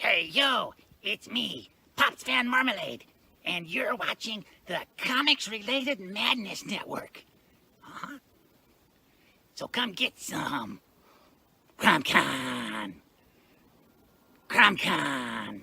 Hey, yo, it's me, Pops Fan Marmalade, and you're watching the Comics-Related Madness Network. Uh-huh. So come get some. CromCon. CromCon.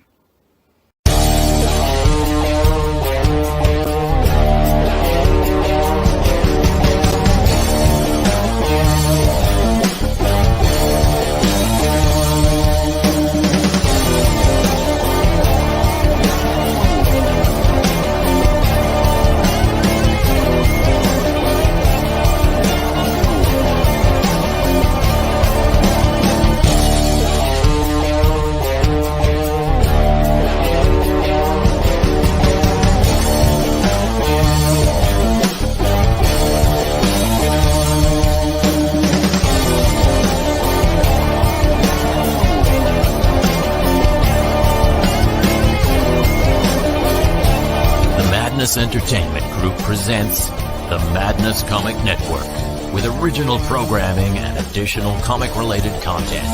Madness Entertainment Group presents the Madness Comic Network with original programming and additional comic-related content.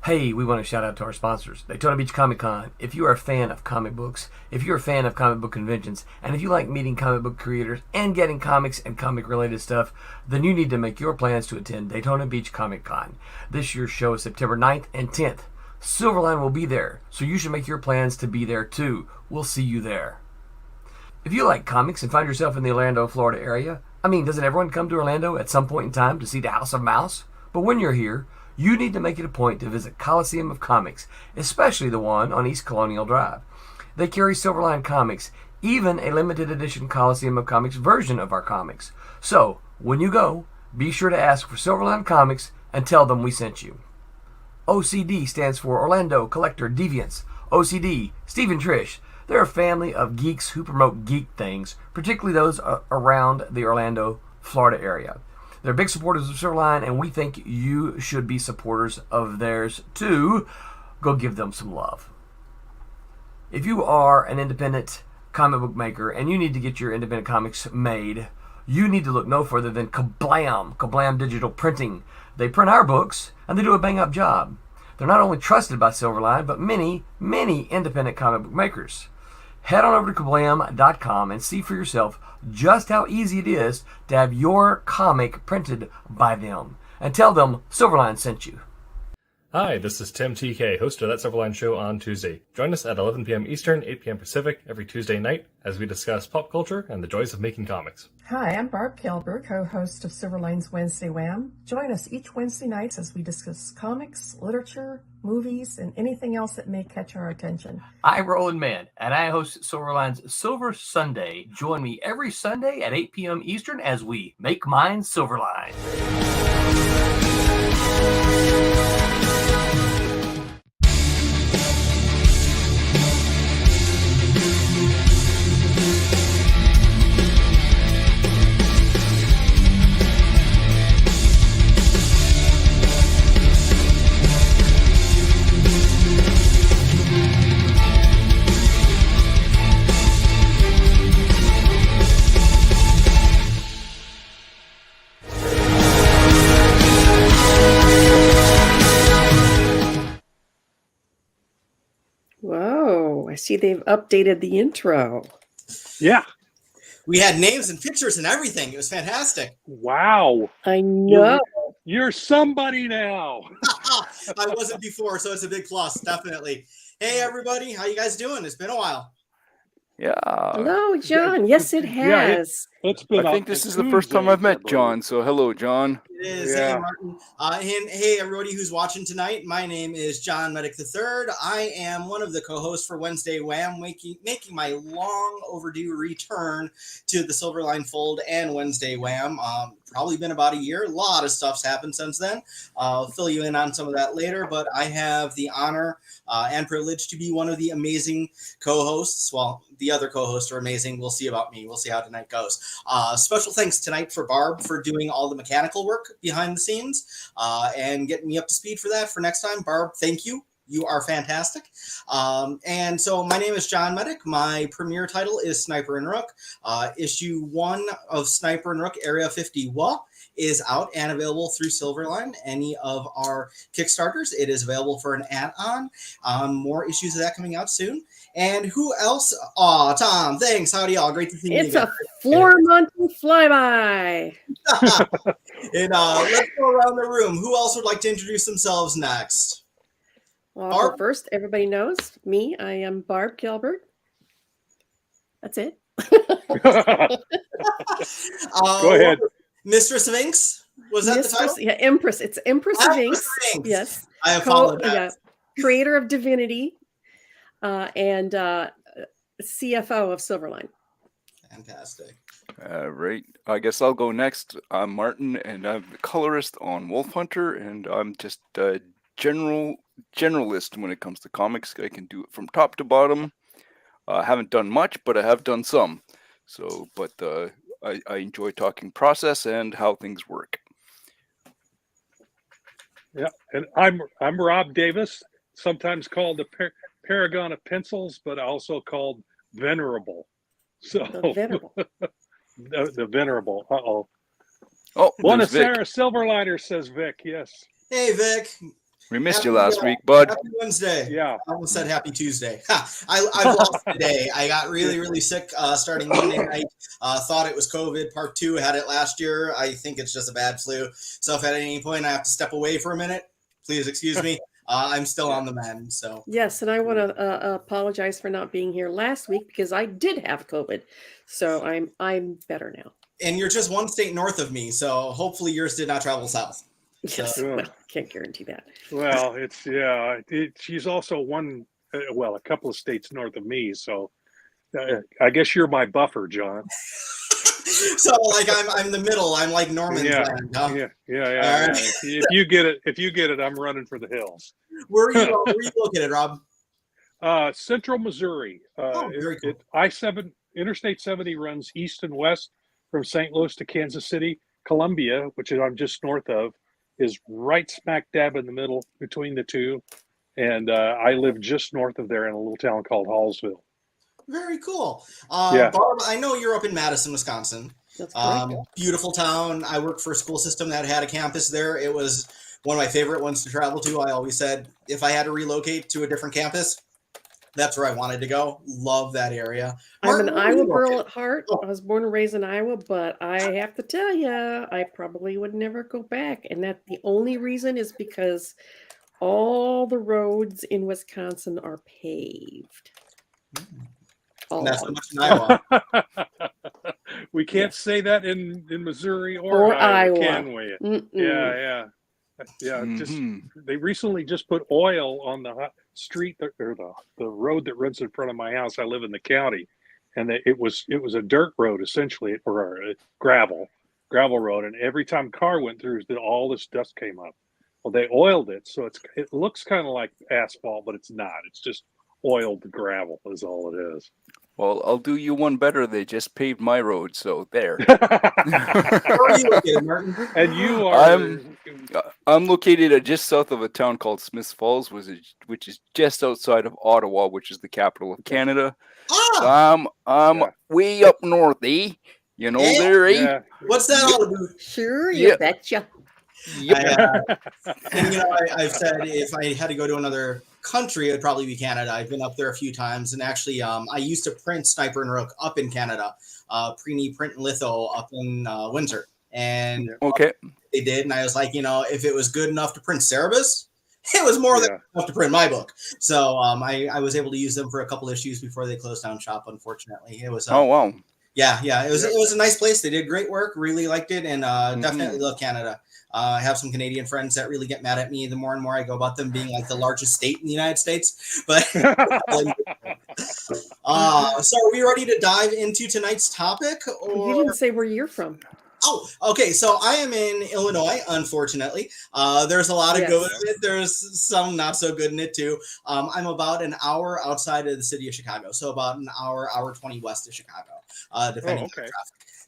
Hey, we want to shout out to our sponsors, Daytona Beach Comic Con. If you are a fan of comic books, if you're a fan of comic book conventions, and if you like meeting comic book creators and getting comics and comic-related stuff, then you need to make your plans to attend Daytona Beach Comic Con. This year's show is September 9th and 10th. Silverline will be there, so you should make your plans to be there too. We'll see you there. If you like comics and find yourself in the Orlando, Florida area, doesn't everyone come to Orlando at some point in time to see the House of Mouse? But when you're here, you need to make it a point to visit Coliseum of Comics, especially the one on East Colonial Drive. They carry Silverline comics, even a limited edition Coliseum of Comics version of our comics. So, when you go, be sure to ask for Silverline Comics and tell them we sent you. OCD stands for Orlando Collector Deviants. OCD, Steve and Trish, they're a family of geeks who promote geek things, particularly those around the Orlando, Florida area. They're big supporters of Silverline, and we think you should be supporters of theirs too. Go give them some love. If you are an independent comic book maker and you need to get your independent comics made, you need to look no further than Kablam Digital Printing. They print our books, and they do a bang-up job. They're not only trusted by Silverline, but many, many independent comic book makers. Head on over to kablam.com and see for yourself just how easy it is to have your comic printed by them. And tell them Silverline sent you. Hi, this is Tim TK, host of That Silverline Show on Tuesday. Join us at 11 p.m. Eastern, 8 p.m. Pacific every Tuesday night as we discuss pop culture and the joys of making comics. Hi, I'm Barb Kilber, co-host of Silverline's Wednesday WHAM. Join us each Wednesday night as we discuss comics, literature, movies, and anything else that may catch our attention. I'm Roland Mann, and I host Silverline's Silver Sunday. Join me every Sunday at 8 p.m. Eastern as we make mine Silverline. I see they've updated the intro. Yeah. We had names and pictures and everything. It was fantastic. Wow. I know. You're somebody now. I wasn't before, so it's a big plus, definitely. Hey, everybody. How you guys doing? It's been a while. Yeah. Hello, John. Yes, it has. It's been. I think this is the first time I've met John, so hello, John. It is. Yeah. Hey, Martin. And hey, everybody who's watching tonight. My name is John Medic III. I am one of the co-hosts for Wednesday WHAM, making my long overdue return to the Silverline Fold and Wednesday WHAM. Probably been about a year. A lot of stuff's happened since then. I'll fill you in on some of that later, but I have the honor and privilege to be one of the amazing co-hosts. Well, the other co-hosts are amazing. We'll see about me. We'll see how tonight goes. Special thanks tonight for Barb for doing all the mechanical work behind the scenes and getting me up to speed for that for next time. Barb, thank you. You are fantastic. And so my name is John Medic. My premiere title is Sniper and Rook. Issue 1 of Sniper and Rook Area 50 WHAM is out and available through Silverline. Any of our Kickstarters, it is available for an add-on. More issues of that coming out soon. And who else? Aw, Tom, thanks. Howdy, y'all. Great to see you It's again. a floor mountain flyby. And let's go around the room. Who else would like to introduce themselves next? Well, I'll go first. Everybody knows me. I am Barb Gilbert. That's it. Go ahead. Mistress of Inks? Was that the title? Yeah, Empress. It's Empress of Inks. Yes. I apologize. Creator of Divinity and CFO of Silverline. Fantastic. Right. I guess I'll go next. I'm Martin, and I'm the colorist on Wolf Hunter, and I'm just a generalist when it comes to comics. I can do it from top to bottom. I haven't done much, but I have done some. So, but I enjoy talking process and how things work. Yeah, and I'm Rob Davis, sometimes called the Paragon of Pencils, but also called Venerable. So The Venerable. the Venerable. Uh-oh. Oh, One of Vic. Sarah Silverliner, says Vic. Yes. Hey, Vic. We missed you last week, bud. Happy Wednesday. Yeah. I almost said happy Tuesday. I've lost today. I got really, really sick starting Monday night. Thought it was COVID. Part 2 had it last year. I think it's just a bad flu. So if at any point I have to step away for a minute, please excuse me. I'm still on the mend. So Yes, and I want to apologize for not being here last week because I did have COVID. So I'm better now. And you're just one state north of me, so hopefully yours did not travel south. Yes, So, well, can't guarantee that. Well, she's also a couple of states north of me. So I guess you're my buffer, John. so like I'm the middle. I'm like Norman's land. Huh? Yeah. Right. If you get it, I'm running for the hills. Where are you located, Rob? Central Missouri. Very cool. Interstate 70 runs east and west from St. Louis to Kansas City. Columbia, which I'm just north of, is right smack dab in the middle between the two. And I live just north of there in a little town called Hallsville. Very cool. Yeah. Barb, I know you're up in Madison, Wisconsin. That's correct. Beautiful town. I worked for a school system that had a campus there. It was one of my favorite ones to travel to. I always said if I had to relocate to a different campus, that's where I wanted to go. Love that area. I'm an Martin, where are Iowa you girl located? at heart. I was born and raised in Iowa, but I have to tell you, I probably would never go back. And that the only reason is because all the roads in Wisconsin are paved. All Not of so them. much in Iowa. We can't say that in Missouri or Iowa. can we? Mm-mm. Yeah. Just they recently just put oil on the street or the road that runs in front of my house. I live in the county, and it was a dirt road essentially, or a gravel road. And every time a car went through, all this dust came up. Well, they oiled it, so it looks kind of like asphalt, but it's not. It's just oiled gravel is all it is. Well, I'll do you one better. They just paved my road, so there. Where are you located, Martin? And you are. I'm located just south of a town called Smiths Falls, which is just outside of Ottawa, which is the capital of Canada. So I'm way up north, eh? You know there, eh? Yeah. What's that all about? Sure, you betcha. Yep. And I've said if I had to go to another country, it'd probably be Canada. I've been up there a few times, and actually, I used to print Sniper and Rook up in Canada, pre-knee print and litho up in Windsor, and they did. And I was like, if it was good enough to print Cerebus, it was more than enough to print my book. So I was able to use them for a couple issues before they closed down shop. Unfortunately, it was. Oh wow. Yeah. It was a nice place. They did great work. Really liked it, and definitely love Canada. I have some Canadian friends that really get mad at me the more and more I go about them being like the largest state in the United States. But so are we ready to dive into tonight's topic? Or... You didn't say where you're from. Oh, okay. So I am in Illinois, unfortunately. There's a lot of good in it. There's some not so good in it too. I'm about an hour outside of the city of Chicago. So about an hour 20 west of Chicago, depending on traffic.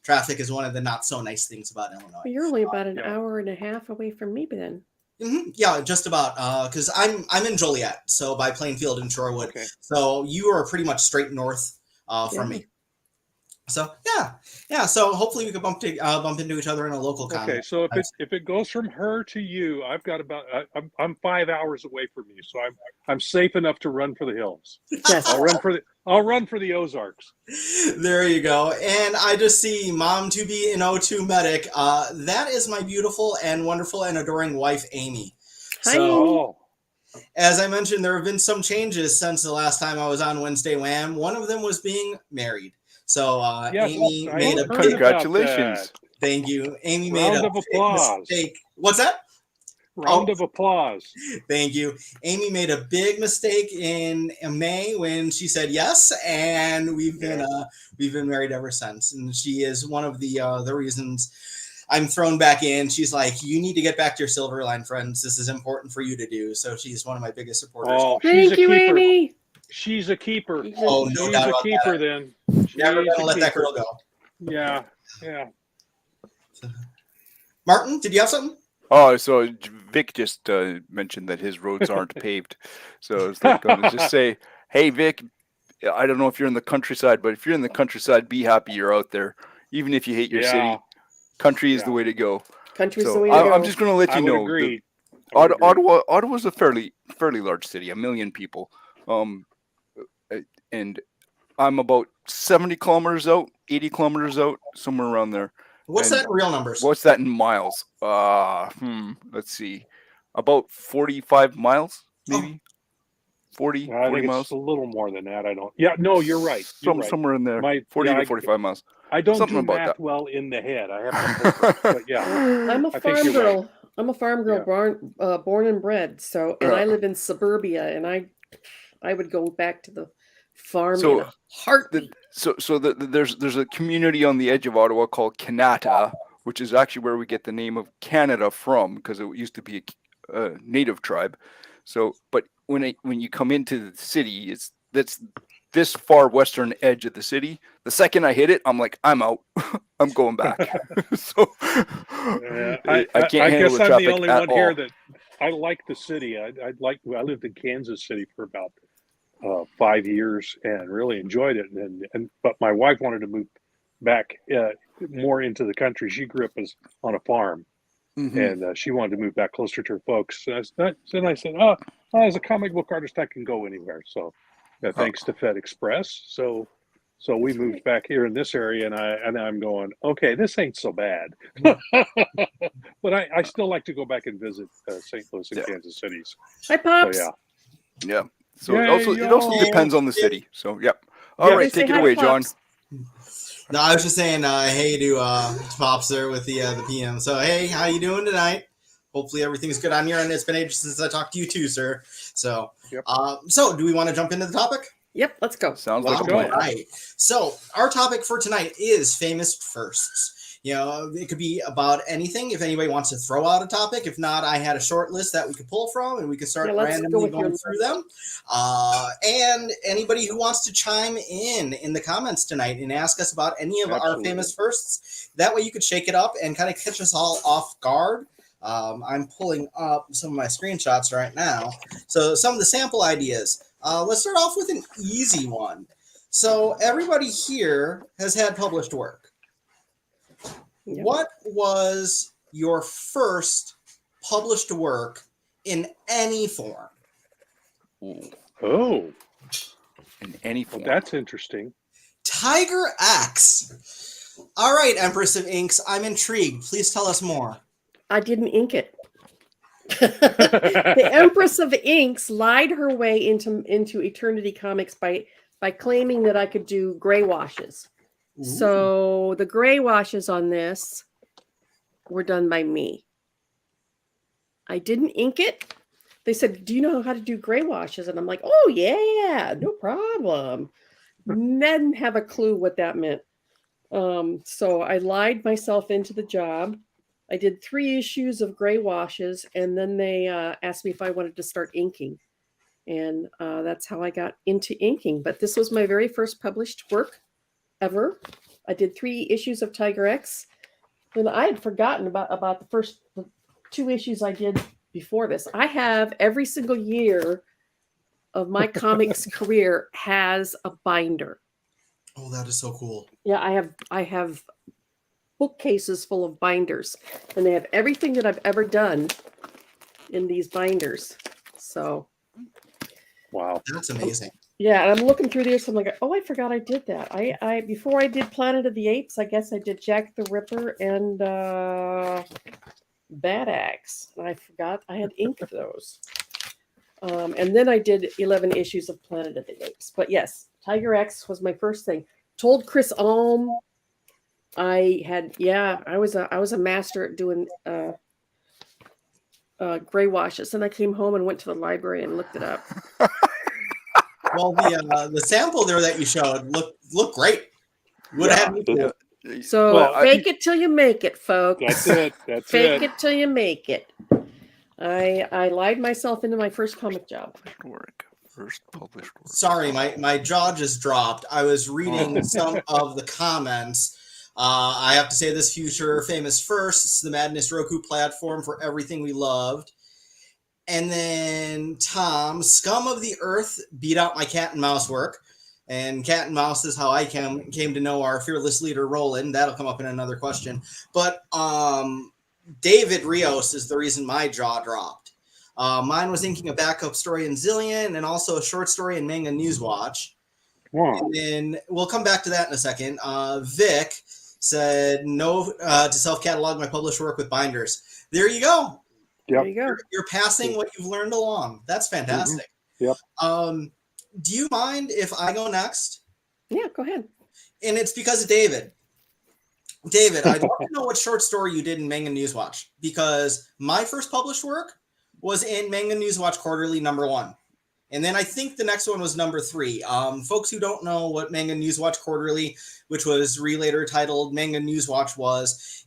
Traffic is one of the not so nice things about Illinois. Well, you're only about an hour and a half away from me then. Yeah, just about. Because I'm in Joliet, so by Plainfield and Shorewood. Okay. So you are pretty much straight north from me. So yeah. So hopefully we could bump into each other in a local con. Okay, so if it goes from her to you, I've got about I'm 5 hours away from you, so I'm safe enough to run for the hills. Yes. I'll run for the Ozarks. There you go. And I just see Mom to be an O2 medic. That is my beautiful and wonderful and adoring wife, Amy. Hi, So, Oh, as I mentioned, there have been some changes since the last time I was on Wednesday Wham. One of them was being married. So yes, Amy I made a heard big, about Congratulations. that. thank you. Amy made Round a of big applause. mistake. What's that? Round of applause. Thank you. Amy made a big mistake in May when she said yes, and we've been married ever since. And she is one of the reasons I'm thrown back in. She's like, you need to get back to your Silverline friends. This is important for you to do. So she's one of my biggest supporters. Oh, Thank you, Amy. She's a keeper. Oh, no She's doubt a about keeper. that. Then Never She's gonna a let that keeper. girl go. Yeah. Martin, did you have something? Oh, so Vic just mentioned that his roads aren't paved. So it's like going to just say, hey, Vic, I don't know if you're in the countryside, but if you're in the countryside, be happy you're out there. Even if you hate your city, country is the way to go. Country's So the way to go. I'm just going to let I you would know. agree. Ottawa's a fairly large city, 1 million people. And I'm about 70 kilometers out, 80 kilometers out, somewhere around there. What's that in real numbers? What's that in miles? Let's see. About 45 miles, maybe. 40 I think miles. it's a little more than that. I don't. Yeah, no, you're right. You're right. Somewhere in there. My- 40 yeah, to I- 45 miles. I don't Something do about math that. well in the head. I have to. But yeah, I'm a I think farm you're girl. right. I'm a farm girl, born and bred. So, and I live in suburbia, and I would go back to the farm in a heartbeat. There's a community on the edge of Ottawa called Kanata, which is actually where we get the name of Canada from, because it used to be a native tribe. So, but when you come into the city, that's this far western edge of the city. The second I hit it, I'm like, I'm out. I'm going back. So I can't handle guess the I'm traffic the only at one all. here that I like the city. I lived in Kansas City for about 5 years and really enjoyed it. But my wife wanted to move back more into the country. She grew up on a farm, and she wanted to move back closer to her folks. And I said, as a comic book artist, I can go anywhere. So thanks to Fed Express. So we moved back here in this area, and I'm going, okay, this ain't so bad. But I still like to go back and visit St. Louis and Kansas City. Hi, Pops. So Yeah. So Yay, it also depends on the city. So yeah. All right, take it away, John. No, I was just saying hey to Pops there with the PM. So hey, how you doing tonight? Hopefully everything's good on your end. It's been ages since I talked to you too, sir. So so do we want to jump into the topic? Yep, let's go. Sounds like a All plan. right. So our topic for tonight is famous firsts. You know, it could be about anything. If anybody wants to throw out a topic, if not, I had a short list that we could pull from, and we could start randomly going through them. And anybody who wants to chime in the comments tonight and ask us about any of our famous firsts, that way you could shake it up and kind of catch us all off guard. I'm pulling up some of my screenshots right now. So some of the sample ideas. Let's start off with an easy one. So everybody here has had published work. Yep. What was your first published work in any form? Oh. In any form. Well, that's interesting. Tiger X. All right, Empress of Inks, I'm intrigued. Please tell us more. I didn't ink it. The Empress of Inks lied her way into Eternity Comics by claiming that I could do gray washes. Ooh. So the gray washes on this were done by me. I didn't ink it. They said, do you know how to do gray washes? And I'm like, oh yeah, no problem. Didn't have a clue what that meant. So I lied myself into the job. I did 3 issues of gray washes, and then they asked me if I wanted to start inking. And that's how I got into inking. But this was my very first published work ever. I did 3 issues of Tiger X. And I had forgotten about the first 2 issues I did before this. I have every single year of my comics career has a binder. Oh, that is so cool. Yeah, I have bookcases full of binders, and they have everything that I've ever done in these binders. So Wow. That's amazing. yeah, and I'm looking through this. I'm like, oh, I forgot I did that. I before I did Planet of the Apes, I guess I did Jack the Ripper and Bad Axe. And I forgot I had inked those. And then I did 11 issues of Planet of the Apes. But yes, Tiger X was my first thing. Told Chris Alm I was a master at doing gray washes, and I came home and went to the library and looked it up. Well, the sample there that you showed looked great. Would have had me fooled. So fake it till you make it, folks. That's it. That's Fake it till you make it. I lied myself into my first comic job. First published work. Sorry, my jaw just dropped. I was reading some of the comments. I have to say this future famous first. It's the Madness Roku platform for everything we loved. And then Tom, scum of the earth, beat out my cat and mouse work. And cat and mouse is how I came to know our fearless leader, Roland. That'll come up in another question. But David Rios is the reason my jaw dropped. Mine was inking a backup story in Zillion and also a short story in Manga Newswatch. Wow. And then we'll come back to that in a second. Vic said no to self-catalog my published work with binders. There you go. Yep. There you go. You're passing what you've learned along. That's fantastic. Yep. Do you mind if I go next? Yeah, go ahead. And it's because of David. David, I'd love to know what short story you did in Manga Newswatch, because my first published work was in Manga Newswatch Quarterly #1. And then I think the next one was #3. Folks who don't know what Manga Newswatch Quarterly, which was later titled Manga Newswatch,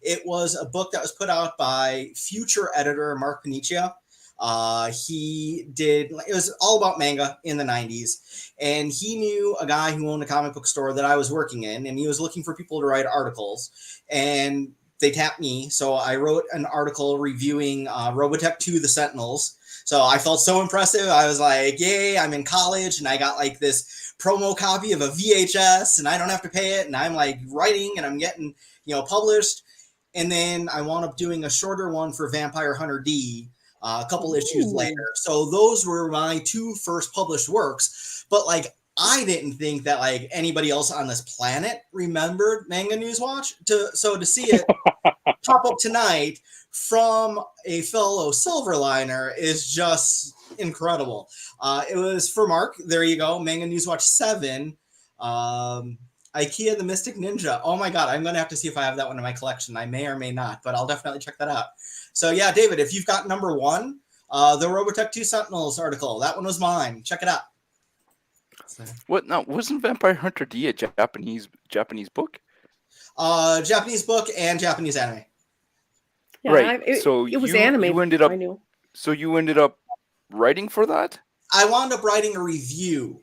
it was a book that was put out by future editor Mark Paniccia. It was all about manga in the 90s. And he knew a guy who owned a comic book store that I was working in, and he was looking for people to write articles. And they tapped me. So I wrote an article reviewing Robotech 2, The Sentinels. So I felt so impressive. I was like, yay, I'm in college and I got like this promo copy of a VHS and I don't have to pay it. And I'm like writing and I'm getting, published. And then I wound up doing a shorter one for Vampire Hunter D a couple issues later. So those were my two first published works. But like, I didn't think that like anybody else on this planet remembered Manga Newswatch. So to see it pop up tonight from a fellow Silverliner is just incredible. It was for Mark. There you go. Manga Newswatch 7. IKEA the Mystic Ninja. Oh my God. I'm going to have to see if I have that one in my collection. I may or may not, but I'll definitely check that out. So yeah, David, if you've got #1, the Robotech 2 Sentinels article, that one was mine. Check it out. What? No, wasn't Vampire Hunter D a Japanese book? Japanese book and Japanese anime. Yeah, Right. It was you animated. ended up. I knew. So you ended up writing for that? I wound up writing a review.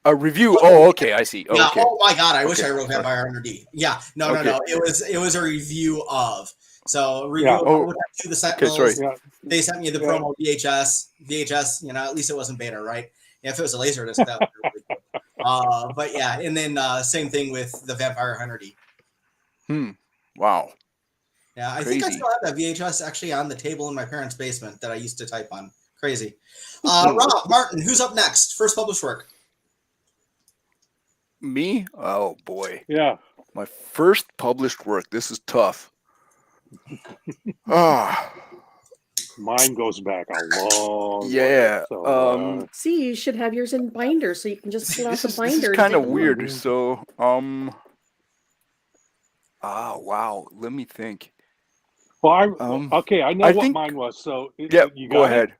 A review. Oh, okay. I see. Yeah. Okay. Oh my God. I wish I wrote Vampire Hunter D. Yeah. No. It was a review of. So review to the Sentinels. Okay, sorry. They sent me the promo VHS. At least it wasn't beta, right? Yeah, if it was a laser disc, that would be really cool. But yeah, and then same thing with the Vampire Hunter D. Wow. Yeah, I think I still have that VHS actually on the table in my parents' basement that I used to type on. Crazy. Rob, Martin, who's up next? First published work. Me? Oh boy. Yeah. My first published work. This is tough. Mine goes back a long yeah. way. So, See, you should have yours in binder so you can just pull out the binder. This is kind of weird. So, wow. Let me think. well, I know what mine was. So you go ahead. It?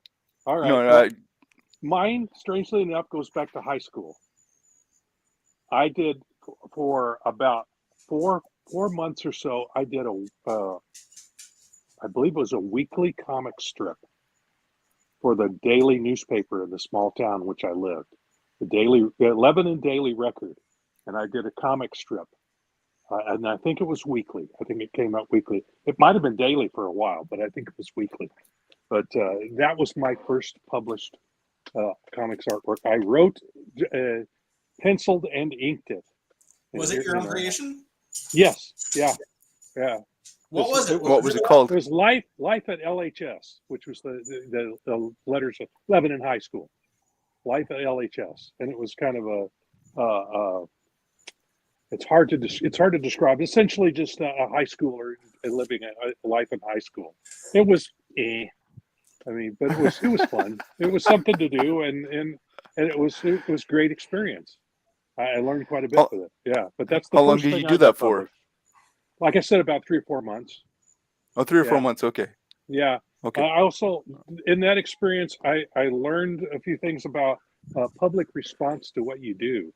All right. No, mine, strangely enough, goes back to high school. I did for about four months or so. I did I believe it was a weekly comic strip for the daily newspaper in the small town in which I lived, the Lebanon Daily Record, and I did a comic strip, and I think it was weekly. I think it came out weekly. It might have been daily for a while, but I think it was weekly. But that was my first published comics artwork. I wrote, penciled, and inked it. Was it your own creation? Yes. Yeah. Yeah. What was it? What was it called? It was Life at LHS, which was the letters of Lebanon High School. Life at LHS, and it was kind of a it's hard to describe. Essentially, just a high schooler living a life in high school. It was, I mean, but it was fun. It was something to do, and it was great experience. I learned quite a bit with it. Yeah, but that's the How long first did thing you I do got that for? published. Like I said, about 3 or 4 months. Oh, 3 or 4 Yeah. months. Okay. Yeah. Okay. I also, in that experience, I learned a few things about public response to what you do.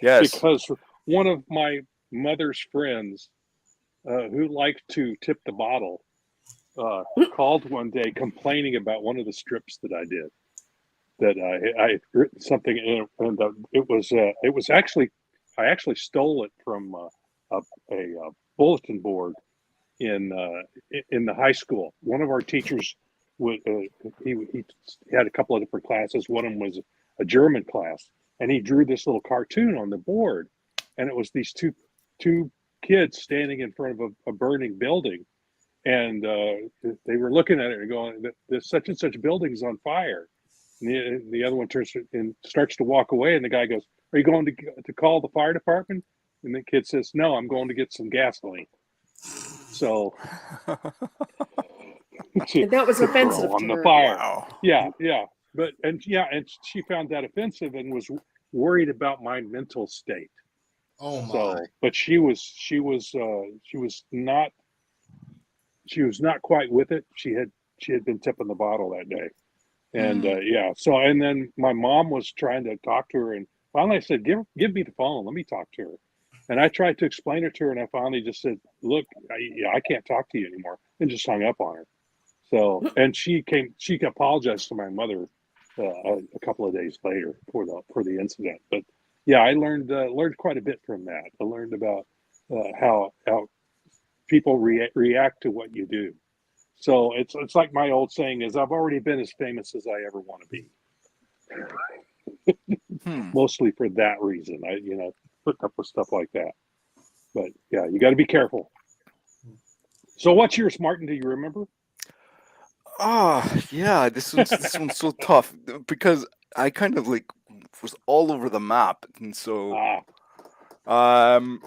Yes. Because one of my mother's friends, who liked to tip the bottle, called one day complaining about one of the strips that I did. That I had written something in it, and it was actually, I actually stole it from a bulletin board in the high school. One of our teachers would he had a couple of different classes. One of them was a German class, and he drew this little cartoon on the board, and it was these two kids standing in front of a burning building, and they were looking at it and going, "There's such and such buildings on fire." And the other one turns and starts to walk away, and the guy goes, "Are you going to call the fire department?" And the kid says, "No, I'm going to get some gasoline." So And that was offensive on to the her. fire. Wow. Yeah. And she found that offensive and was worried about my mental state. Oh my! So, but she was not quite with it. She had been tipping the bottle that day, and So, and then my mom was trying to talk to her, and finally I said, "Give me the phone. Let me talk to her." And I tried to explain it to her, and I finally just said, "Look, I can't talk to you anymore," and just hung up on her. So, and she apologized to my mother a couple of days later for the incident. But yeah, I learned quite a bit from that. I learned about how people react to what you do. So it's like my old saying is, I've already been as famous as I ever want to be. Mostly for that reason. I put up with stuff like that. But yeah, you got to be careful. So what's yours, Martin? Do you remember? Yeah, this one's so tough because I kind of like was all over the map, and so and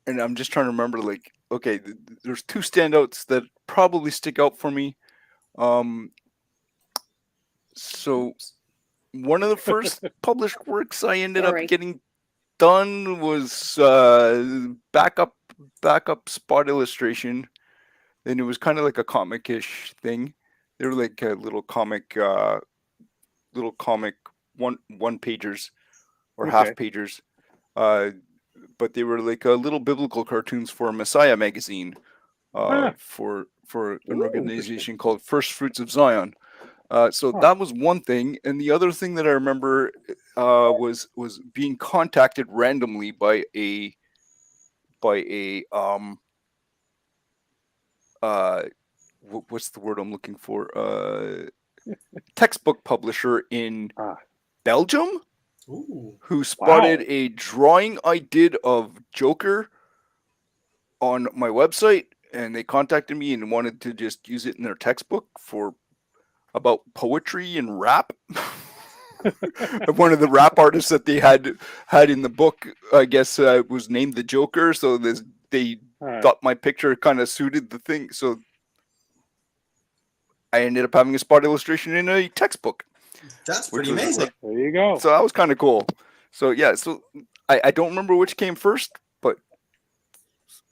I'm just trying to remember, like, okay, there's two standouts that probably stick out for me. So one of the first published works I ended up getting done was backup spot illustration, and it was kind of like a comic-ish thing. They were like a little comic one pagers or half pagers, but they were like little biblical cartoons for Messiah magazine, for an organization called First Fruits of Zion. So that was one thing, and the other thing that I remember was being contacted randomly by a what's the word I'm looking for? Textbook publisher in Belgium, who spotted a drawing I did of Joker on my website, and they contacted me and wanted to just use it in their textbook about poetry and rap. One of the rap artists that they had in the book, I guess, was named the Joker, so they thought my picture kind of suited the thing. So I ended up having a spot illustration in a textbook. That's pretty amazing. There you go. So that was kind of cool. So yeah, so I don't remember which came first, but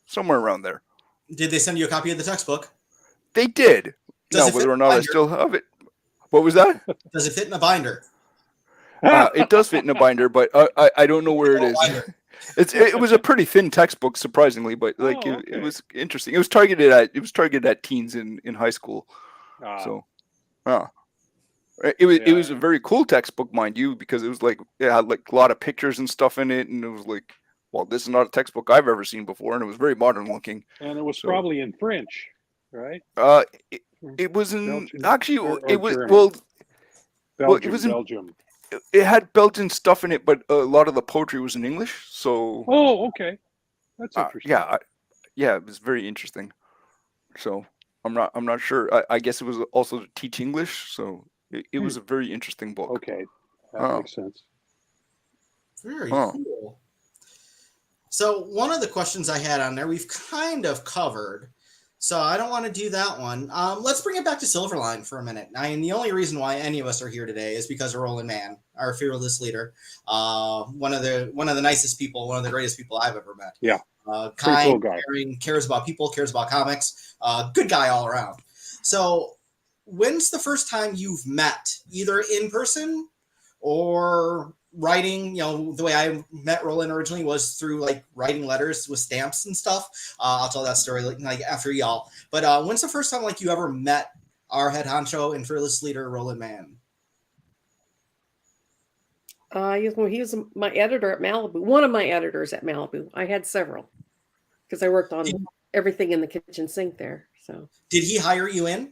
somewhere around there. Did they send you a copy of the textbook? They did. Does now, it fit whether or in a not I binder? still have it. What was that? Does it fit in a binder? It does fit in a binder, but I don't know where it is. It was a pretty thin textbook, surprisingly, but like it was interesting. It was targeted at teens in high school. So, it was a very cool textbook, mind you, because it was like it had like a lot of pictures and stuff in it, and it was like, well, this is not a textbook I've ever seen before, and it was very modern looking. And it was probably in French. right? It, it was in Belgian actually or it was German? well it Belgium, was in Belgium. it had Belgian stuff in it, but a lot of the poetry was in English. So Oh, okay. That's interesting. yeah, it was very interesting. So I'm not sure. I guess it was also to teach English. So it was a very interesting book. Okay, that Oh, makes sense. Very oh. cool. So one of the questions I had on there, we've kind of covered. So I don't want to do that one. Let's bring it back to Silverline for a minute. I mean, the only reason why any of us are here today is because of Roland Mann, our fearless leader, one of the nicest people, one of the greatest people I've ever met. Yeah, pretty Kind, cool guy. caring, cares about people, cares about comics. Good guy all around. So when's the first time you've met, either in person or writing? You know, the way I met Roland originally was through like writing letters with stamps and stuff. I'll tell that story like after y'all. But when's the first time like you ever met our head honcho and fearless leader, Roland Mann? He was my editor at Malibu. One of my editors at Malibu. I had several because I worked on everything in the kitchen sink there. So did he hire you in?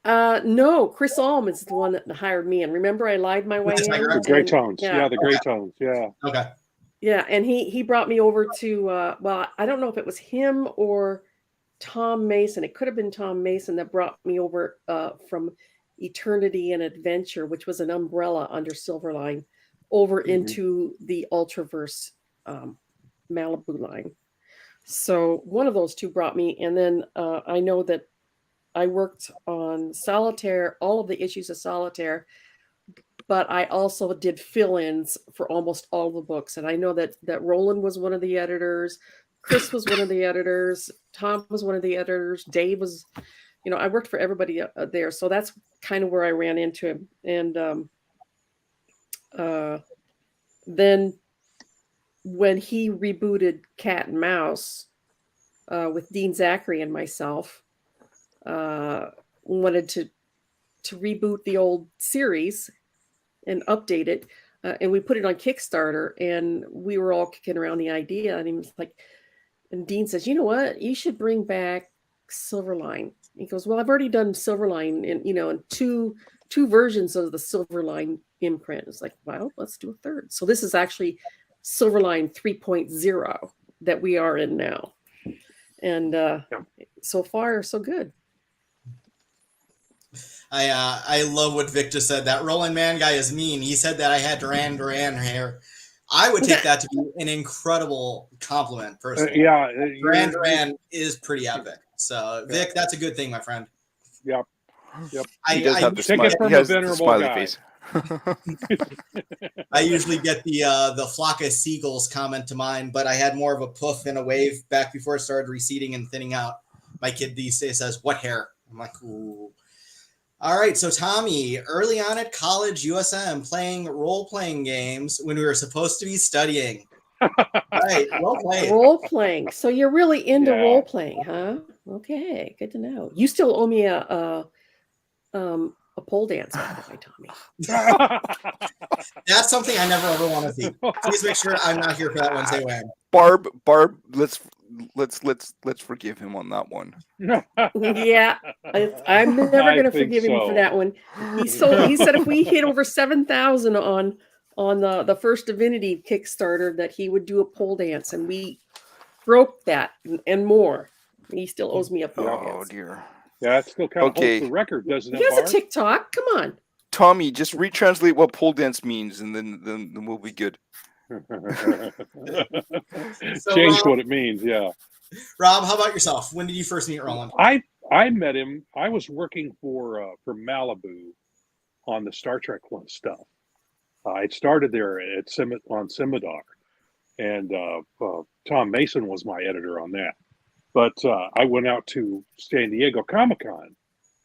No, Chris Alm is the one that hired me. And remember, I lied my way in. The Gray Tones. Yeah. Yeah, the Gray Tones. Yeah. Okay. Yeah, and he brought me over to well, I don't know if it was him or Tom Mason. It could have been Tom Mason that brought me over from Eternity and Adventure, which was an umbrella under Silverline, over into the Ultraverse Malibu line. So one of those two brought me, and then I know that I worked on Solitaire, all of the issues of Solitaire, but I also did fill-ins for almost all the books. And I know that Roland was one of the editors, Chris was one of the editors, Tom was one of the editors, Dave was, you know, I worked for everybody there. So that's kind of where I ran into him. And then when he rebooted Cat and Mouse with Dean Zachary and myself, wanted to reboot the old series and update it, and we put it on Kickstarter, and we were all kicking around the idea, and he was like, and Dean says, you know what, you should bring back Silverline. He goes, well, I've already done Silverline in two versions of the Silverline imprint. It's like, well, let's do a third. So this is actually Silverline 3.0 that we are in now, and so far so good. I love what Vic just said. That Roland Mann guy is mean. He said that I had Duran Duran hair. I would take that to be an incredible compliment, personally. Duran Duran is pretty epic. So, Vic, that's a good thing, my friend. Yep. He does have the smiley, he has the smiley guy. face. I usually get the flock of seagulls comment to mine, but I had more of a poof and a wave back before it started receding and thinning out. My kid these days says, "What hair?" I'm like, ooh. All right, so Tommy, early on at college, USM, playing role-playing games when we were supposed to be studying. Right, role-playing. Role-playing. So you're really into role-playing, huh? Okay, good to know. You still owe me a pole dance, by the way, Tommy. That's something I never ever want to see. Please make sure I'm not here for that Wednesday WHAM. Barb, let's forgive him on that one. Yeah, I'm never going to forgive him for that one. He said if we hit over 7,000 on the first Divinity Kickstarter, that he would do a pole dance, and we broke that and more. He still owes me a pole dance. Oh dear. Yeah, it still kind of holds the record, doesn't it? He has a TikTok. Come on, Tommy, just retranslate what pole dance means, and then we'll be good. Change what it means, yeah. Rob, how about yourself? When did you first meet Roland? I met him. I was working for Malibu on the Star Trek stuff. I started there on Scimitar, and Tom Mason was my editor on that. But I went out to San Diego Comic-Con,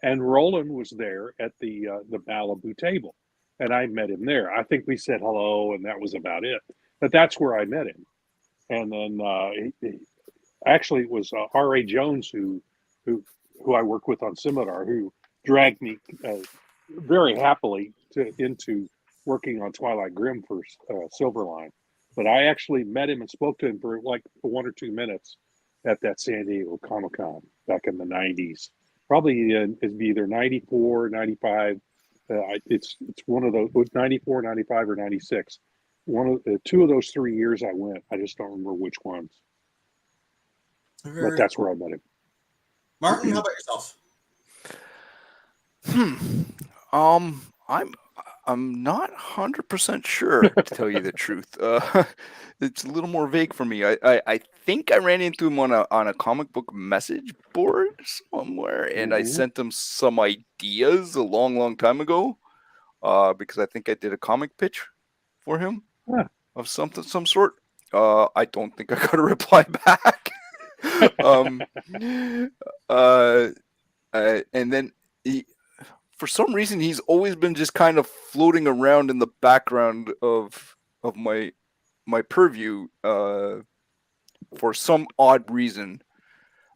and Roland was there at the Malibu table, and I met him there. I think we said hello, and that was about it. But that's where I met him. And then actually, it was R.A. Jones who I worked with on Scimitar, who dragged me very happily into working on Twilight Grim for Silverline. But I actually met him and spoke to him for like 1 or 2 minutes at that San Diego Comic-Con back in the 90s. Probably it'd be either 94, 95. It's one of those, 94, 95, or 96. One of the two of those 3 years I went. I just don't remember which ones. But that's where I met him. Martin, how about yourself? I'm not 100% sure, to tell you the truth. It's a little more vague for me. I think I ran into him on a comic book message board somewhere, and I sent him some ideas a long time ago, because I think I did a comic pitch for him of some sort. I don't think I got a reply back. And then for some reason, he's always been just kind of floating around in the background of my purview for some odd reason.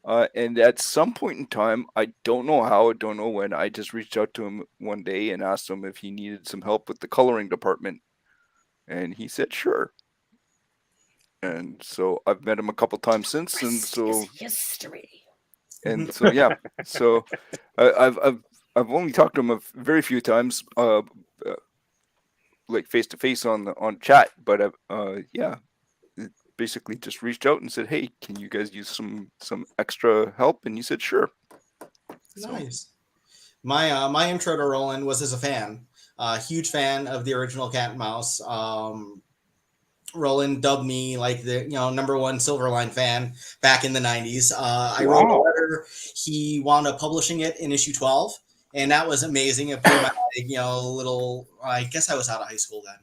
And at some point in time, I don't know how, I don't know when, I just reached out to him one day and asked him if he needed some help with the coloring department. And he said, sure. And so I've met him a couple times since, and so history. And so yeah, so I've only talked to him a very few times, like face to face on chat. But yeah, basically just reached out and said, "Hey, can you guys use some extra help?" And he said, "Sure." Nice. My intro to Roland was as a fan, huge fan of the original Cat and Mouse. Roland dubbed me like the #1 Silverline fan back in the 90s. I wrote a letter. He wound up publishing it in issue 12, and that was amazing. It blew my little. I guess I was out of high school then.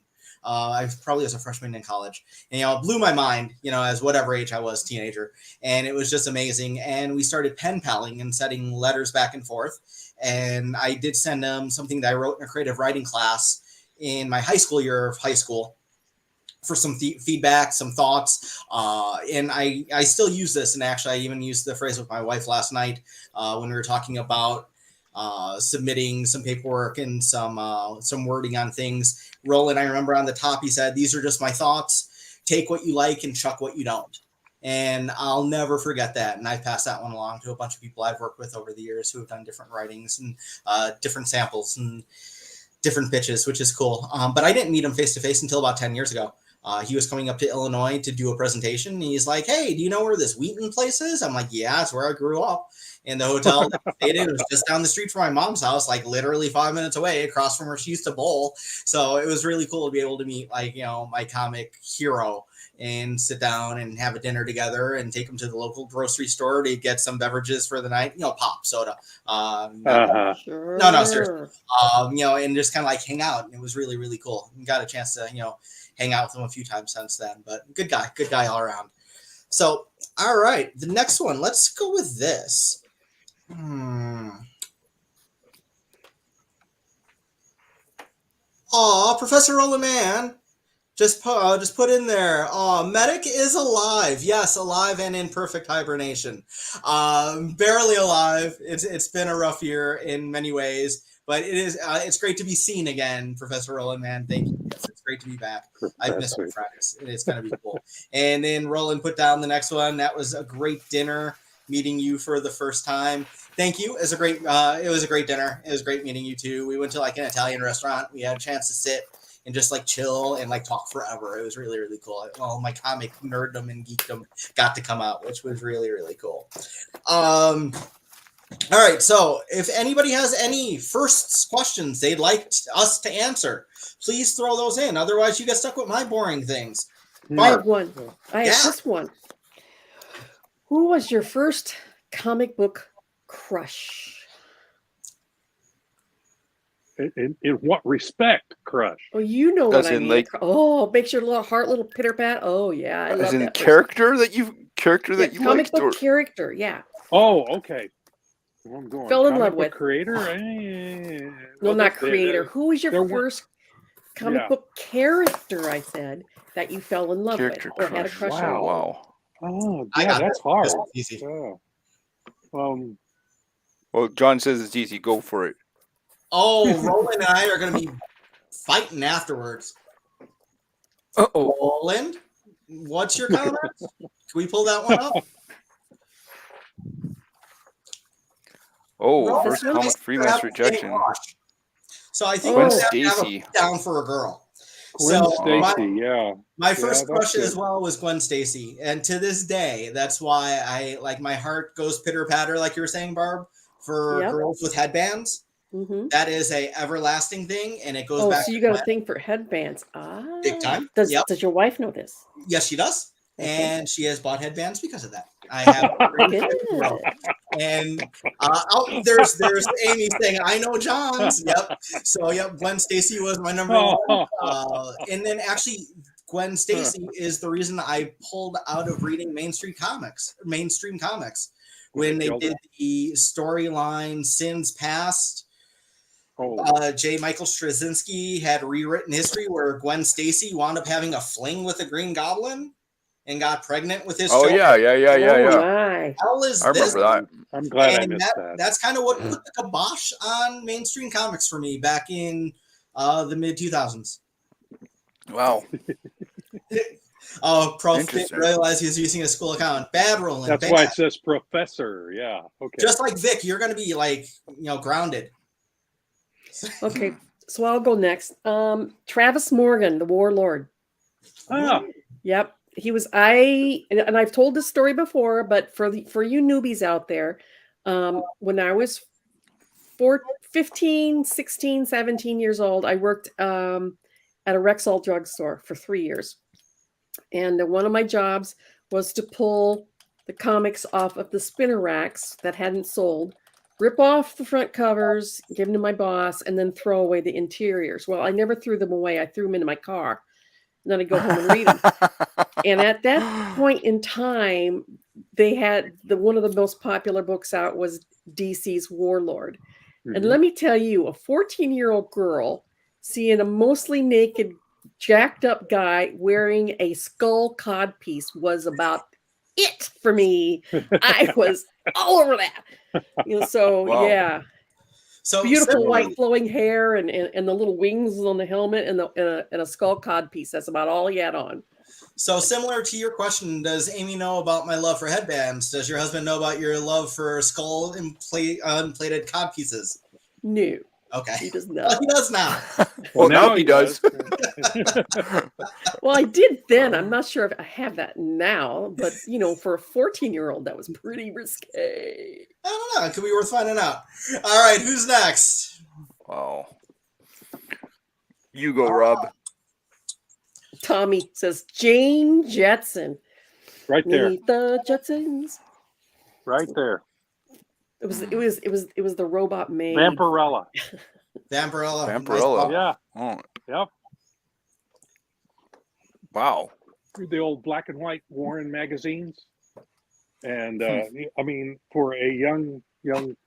I probably was a freshman in college, and it blew my mind. As whatever age I was, teenager, and it was just amazing. And we started pen paling and sending letters back and forth. And I did send him something that I wrote in a creative writing class in my high school year of high school, for some feedback, some thoughts. And I still use this. And actually, I even used the phrase with my wife last night when we were talking about submitting some paperwork and some wording on things. Roland, I remember on the top, he said, "These are just my thoughts. Take what you like and chuck what you don't." And I'll never forget that. And I've passed that one along to a bunch of people I've worked with over the years who have done different writings and different samples and different pitches, which is cool. But I didn't meet him face to face until about 10 years ago. He was coming up to Illinois to do a presentation. And he's like, "Hey, do you know where this Wheaton place is?" I'm like, "Yeah, it's where I grew up." And the hotel that I stayed in was just down the street from my mom's house, like literally 5 minutes away, across from where she used to bowl. So it was really cool to be able to meet my comic hero and sit down and have a dinner together and take him to the local grocery store to get some beverages for the night, pop, soda. Sure. No, seriously. And just kind of hang out. And it was really, really cool. And got a chance to, hang out with him a few times since then, but good guy all around. So, all right, the next one, let's go with this. Professor Roland Man just put in there. Medic is alive. Yes, alive and in perfect hibernation. Barely alive. It's been a rough year in many ways, but it's great to be seen again, Professor Roland Man. Thank you. Yes, it's great to be back. I've missed my friends, and it's gonna be cool. And then Roland put down the next one. That was a great dinner, meeting you for the first time. Thank you. It was a great dinner. It was great meeting you too. We went to an Italian restaurant. We had a chance to sit and just chill and talk forever. It was really, really cool. All my comic nerddom and geekdom got to come out, which was really, really cool. All right. So if anybody has any first questions they'd like us to answer, please throw those in. Otherwise, you get stuck with my boring things. I have one. I have this one. Who was your first comic book crush? In what respect, crush? Oh, you know what I mean. Makes your little heart little pitter pat. Oh yeah, I love that. Character that you comic book character. Yeah. Oh, okay. Well, I'm going. Fell in love with creator. No, not creator. Who was your first comic book character? I said that you fell in love with or had a crush on. Wow. Oh, yeah, that's hard. Easy. Well, John says it's easy. Go for it. Oh, Roland and I are going to be fighting afterwards. Uh-oh. Roland, what's your comment? Can we pull that one up? Oh, No, first one? comic I freelance have the same rejection. crush. So I think Gwen we have to have Stacy. a down for a girl. Gwen So Stacy, yeah. my Yeah, first that's crush as good. well was Gwen Stacy, and to this day, that's why I like my heart goes pitter patter, like you were saying, Barb, for Yep. girls with headbands. Mm-hmm. That is a everlasting thing, and it goes Oh, back so to you got a Gwen. thing for headbands. Big time. Does Yep. does your wife know this? Yes, she does, Okay. and she has bought headbands because of that. I have a great Good. respect for her. And there's Amy saying, "I know John's." Yep. So yep, Gwen Stacy was my number one. And then actually, Gwen Stacy is the reason I pulled out of reading mainstream comics when they did the storyline Sins Past. J. Michael Straczynski had rewritten history where Gwen Stacy wound up having a fling with a Green Goblin and got pregnant with his Oh children. Oh my! How is I this? remember that. I'm glad I And missed that. that's kind of what put the kibosh on mainstream comics for me back in the mid 2000s. Wow. Oh, Prof didn't Interesting. realize he was using a school account. Bad rolling. That's bad. why it says professor. Yeah. Okay. Just like Vic, you're going to be like, grounded. Okay, so I'll go next. Travis Morgan, the Warlord. Yep, he was. And I've told this story before, but for you newbies out there, when I was 15, 16, 17 years old, I worked at a Rexall drugstore for 3 years. And one of my jobs was to pull the comics off of the spinner racks that hadn't sold, rip off the front covers, give them to my boss, and then throw away the interiors. Well, I never threw them away. I threw them into my car. And then I'd go home and read them. And at that point in time, they had one of the most popular books out was DC's Warlord. Mm-hmm. And let me tell you, a 14-year-old girl seeing a mostly naked, jacked up guy wearing a skull codpiece was about it for me. I was all over that. Wow. Yeah. So beautiful white flowing hair and the little wings on the helmet and a skull codpiece. That's about all he had on. So similar to your question, does Amy know about my love for headbands? Does your husband know about your love for skull unplated codpieces? No. Okay. He does not. Well, he does now. Well, now he does. Well, I did then. I'm not sure if I have that now, but for a 14-year-old, that was pretty risque. I don't know. It could be worth finding out. All right, who's next? Wow. You go, Rob. Tommy says Jane Jetson. Right there. Meet the Jetsons. Right there. It was the robot maid. Vampirella. Vampirella. Yeah. Oh. Yep. Wow. The old black and white Warren magazines. And I mean, for a young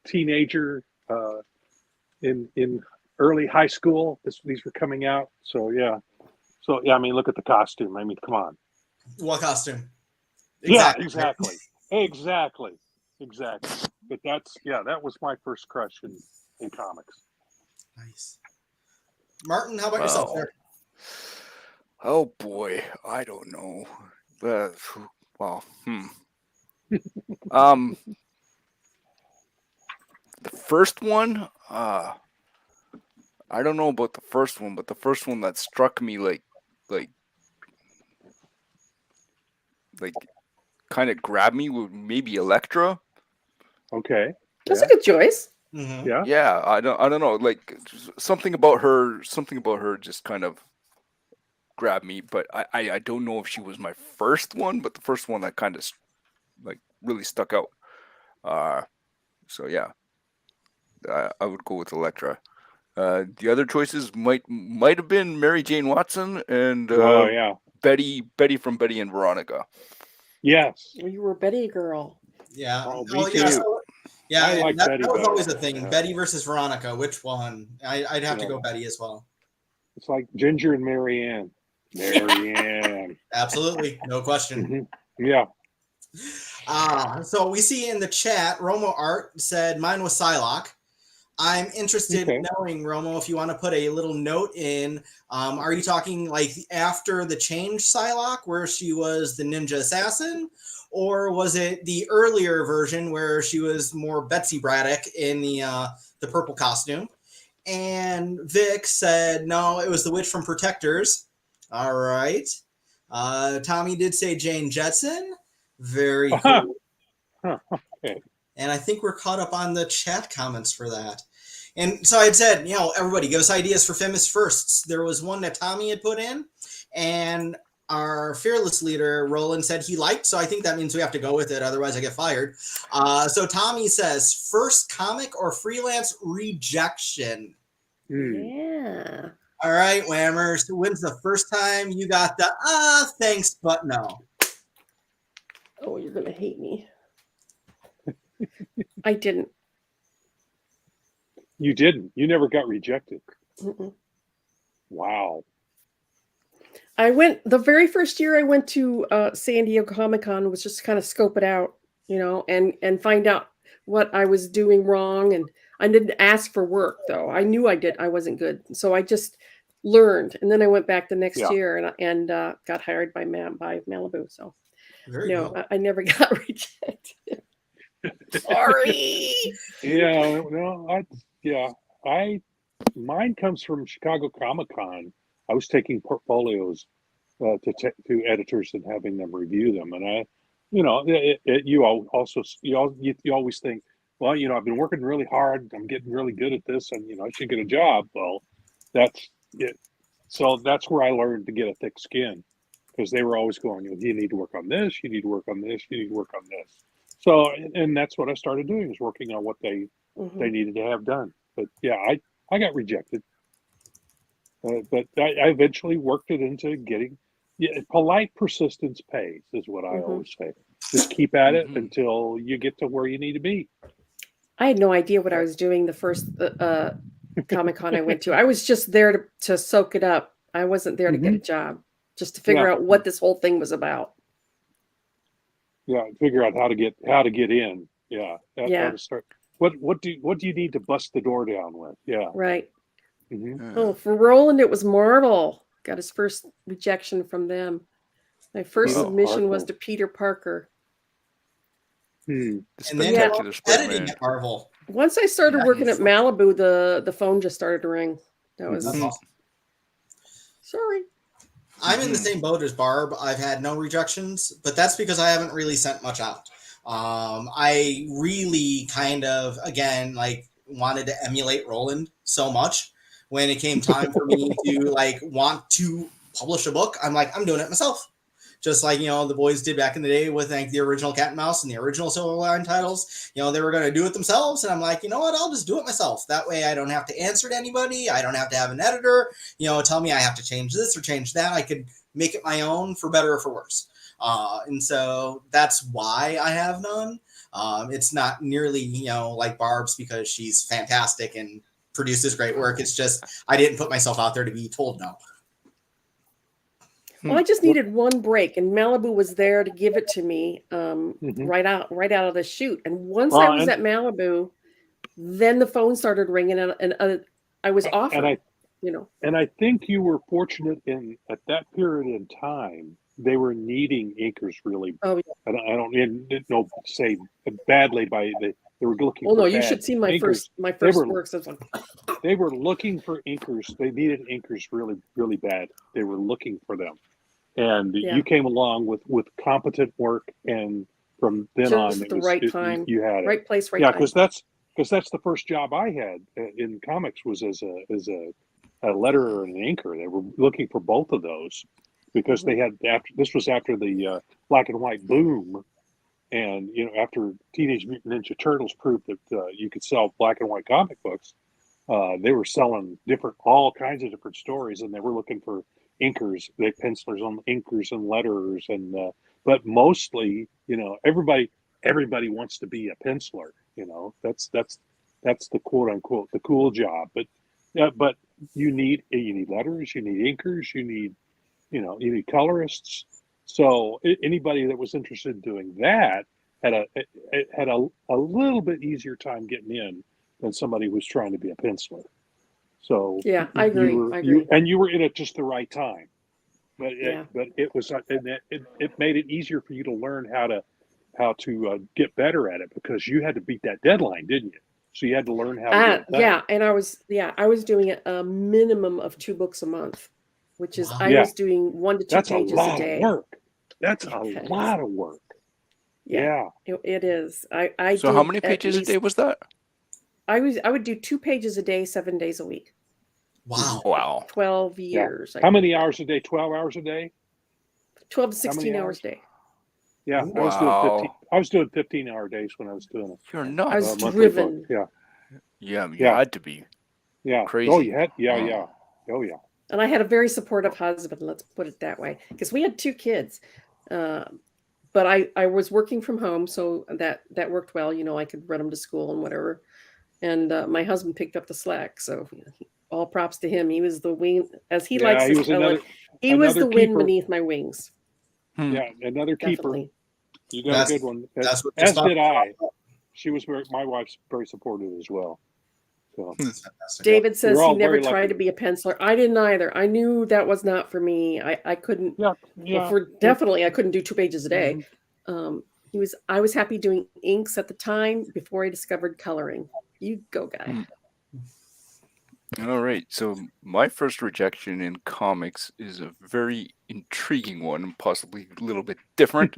teenager in early high school, these were coming out. So yeah. I mean, look at the costume. I mean, come on. What costume? Exactly. Yeah, exactly. But that was my first crush in comics. Nice. Martin, how about yourself, sir? Oh boy, I don't know. Well, the first one, I don't know about the first one, but the first one that struck me like kind of grabbed me was maybe Elektra. Okay. That's a good choice. Mm-hmm. Yeah. Yeah, I don't know, like something about her just kind of grabbed me, but I don't know if she was my first one, but the first one that kind of like really stuck out. So yeah, I would go with Elektra. The other choices might have been Mary Jane Watson and Betty from Betty and Veronica. Yes. You were a Betty girl. Yeah. Oh, Oh, me yeah. too. So, yeah, I like that Betty was better. always a thing. Yeah. Betty versus Veronica. Which one? I'd have to go Betty as well. It's like Ginger and Mary Ann. Mary Ann. Absolutely. No question. Mm-hmm. Yeah. So we see in the chat, Romo Art said mine was Psylocke. I'm interested in Okay. knowing, Romo, if you want to put a little note in. Are you talking like after the change Psylocke, where she was the ninja assassin? Or was it the earlier version where she was more Betsy Braddock in the purple costume? And Vic said, no, it was the witch from Protectors. All right. Tommy did say Jane Jetson. Very cool. Okay. And I think we're caught up on the chat comments for that. And so I had said, everybody give us ideas for famous firsts. There was one that Tommy had put in, and our fearless leader, Roland, said he liked, so I think that means we have to go with it, otherwise I get fired. So Tommy says, first comic or freelance rejection? Yeah. All right, Whammers, when's the first time you got the, thanks, but no? Oh, you're going to hate me. I didn't. You didn't. You never got rejected. Mm-mm. Wow. I went the very first year I went to San Diego Comic-Con was just kind of scope it out, and find out what I was doing wrong. And I didn't ask for work though. I knew I wasn't good, so I just learned. And then I went back the next year and got hired by Malibu. So Very cool. I never got rejected. Sorry. Yeah. No. Mine comes from Chicago Comic-Con. I was taking portfolios to editors and having them review them, and you always think, well, I've been working really hard, I'm getting really good at this, and I should get a job. Well, that's it. So that's where I learned to get a thick skin, because they were always going, you need to work on this, you need to work on this, you need to work on this. So, and that's what I started doing, is working on what they needed to have done. But yeah, I got rejected. But I eventually worked it into getting, polite persistence pays, is what I always say. Just keep at it until you get to where you need to be. I had no idea what I was doing the first Comic-Con I went to. I was just there to soak it up. I wasn't there to get a job, just to figure out what this whole thing was about. Yeah, figure out how to get in. Yeah, how to start. What do you need to bust the door down with? Yeah, right. Oh, for Roland, it was Marvel. Got his first rejection from them. My first submission was to Peter Parker. The spectacular editing at Marvel. Once I started working at Malibu, the phone just started to ring. That was awesome. Sorry. I'm in the same boat as Barb. I've had no rejections, but that's because I haven't really sent much out. I really kind of, again, wanted to emulate Roland so much. When it came time for me to want to publish a book, I'm doing it myself. Just like, the boys did back in the day with the original Cat and Mouse and the original Silverline titles. They were going to do it themselves. And I'm like, you know what? I'll just do it myself. That way I don't have to answer to anybody. I don't have to have an editor, tell me I have to change this or change that. I could make it my own, for better or for worse. And so that's why I have none. It's not nearly, like Barb's, because she's fantastic and produces great work. It's just I didn't put myself out there to be told no. Well, I just needed one break, and Malibu was there to give it to me right out of the shoot. And once I was at Malibu, then the phone started ringing, and I was offered. And I think you were fortunate at that period in time. They were needing inkers really. Oh, yeah. I don't know say badly by the. They were looking. Oh no, you should see my first works. They were looking for inkers. They needed inkers really, really bad. They were looking for them, and you came along with competent work, and from then just on, at the right time, you had it. Right place, right time. Yeah, because that's the first job I had in comics, was as a letterer and an inker. They were looking for both of those, because they had this was after the black and white boom. And, after Teenage Mutant Ninja Turtles proved that you could sell black and white comic books, they were selling all kinds of different stories, and they were looking for inkers, pencilers on inkers and letterers, and but mostly, everybody wants to be a penciler. That's the quote unquote the cool job. But you need letters, you need inkers, you need colorists. So anybody that was interested in doing that had a little bit easier time getting in than somebody who's trying to be a penciler. So Yeah, I agree. I agree. You were in at just the right time. But Yeah. it was it made it easier for you to learn how to get better at it, because you had to beat that deadline, didn't you? So you had to learn how to get it done. Yeah, and I was doing a minimum of 2 books a month, which is I Yeah. was doing 1 to 2 That's pages a lot a day. of work. That's a Yes. lot of work. Yeah, it is. So how many pages a day was that? I would do 2 pages a day, 7 days a week. Wow. Wow. 12 years. How many hours a day? 12 hours a day? 12 to How many 16 hours a day. Yeah, Wow. I was doing 15-hour days when I was doing it. You're I nuts. was monthly driven. book. Yeah. Yeah, you Yeah. had to be. Yeah. Crazy. Oh, you had? Yeah, Wow. yeah. Oh, yeah. And I had a very supportive husband, let's put it that way, because we had 2 kids. But I was working from home, so that worked well. You know, I could run them to school and whatever. And my husband picked up the slack. So all props to him. He was the wing, as he likes he to was tell it. He was another the wind keeper. beneath my wings. Yeah, another keeper. Definitely. You got a good one. That's what As just did I. She was my wife's very supportive as well. So That's fantastic. David says We're he all never very tried lucky. to be a penciler. I didn't either. I knew that was not for me. I couldn't. Yeah, Well, definitely, I couldn't do 2 pages a day. I was happy doing inks at the time before I discovered coloring. You go, guy. All right. So my first rejection in comics is a very intriguing one and possibly a little bit different.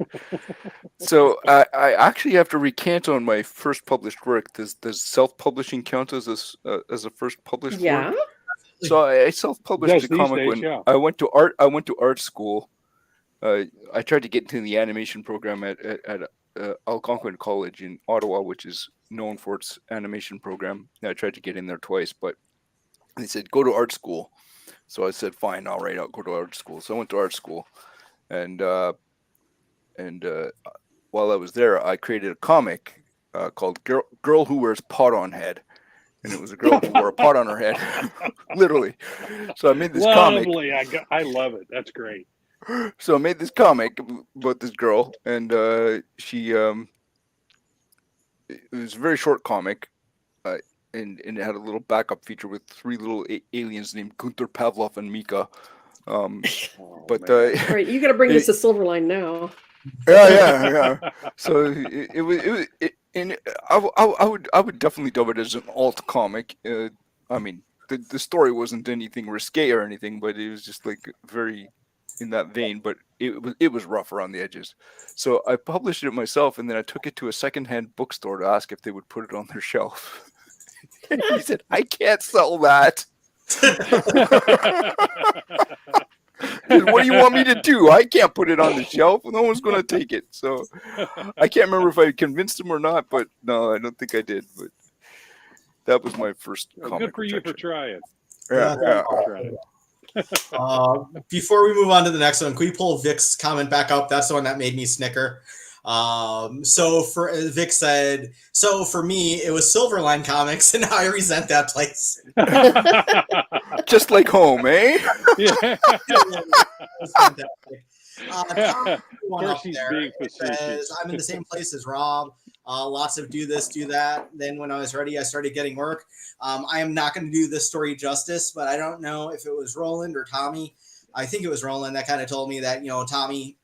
So I actually have to recant on my first published work. Does self-publishing count as a first published Yeah. work? So I self-published Does a these comic days, when yeah. I went to art school. I tried to get into the animation program at Algonquin College in Ottawa, which is known for its animation program. I tried to get in there twice, but they said go to art school. So I said fine, all right, I'll go to art school. So I went to art school, and while I was there, I created a comic called "Girl Who Wears Pot on Head." And it was a girl who wore a pot on her head, literally. So I made this comic. Lovely. I love it. That's great. So I made this comic about this girl, and she it was a very short comic, and it had a little backup feature with 3 little aliens named Gunther, Pavlov, and Mika. All right, you got to bring this to Silverline now. Yeah. So it was and I would definitely dub it as an alt comic. I mean, the story wasn't anything risque or anything, but it was just like very in that vein. But it was rough around the edges. So I published it myself, and then I took it to a secondhand bookstore to ask if they would put it on their shelf. And he said, "I can't sell that." What do you want me to do? I can't put it on the shelf. No one's going to take it. So I can't remember if I convinced him or not, but no, I don't think I did. But that was my first comic. Good for you for trying. Yeah. Before we move on to the next one, can we pull Vic's comment back up? That's the one that made me snicker. So for Vic said, so for me, it was Silverline Comics, and now I resent that place. Just like home, eh? Yeah. One up there says, I'm in the same place as Rob. Lots of do this, do that. Then when I was ready, I started getting work. I am not going to do this story justice, but I don't know if it was Roland or Tommy. I think it was Roland that kind of told me that, Tommy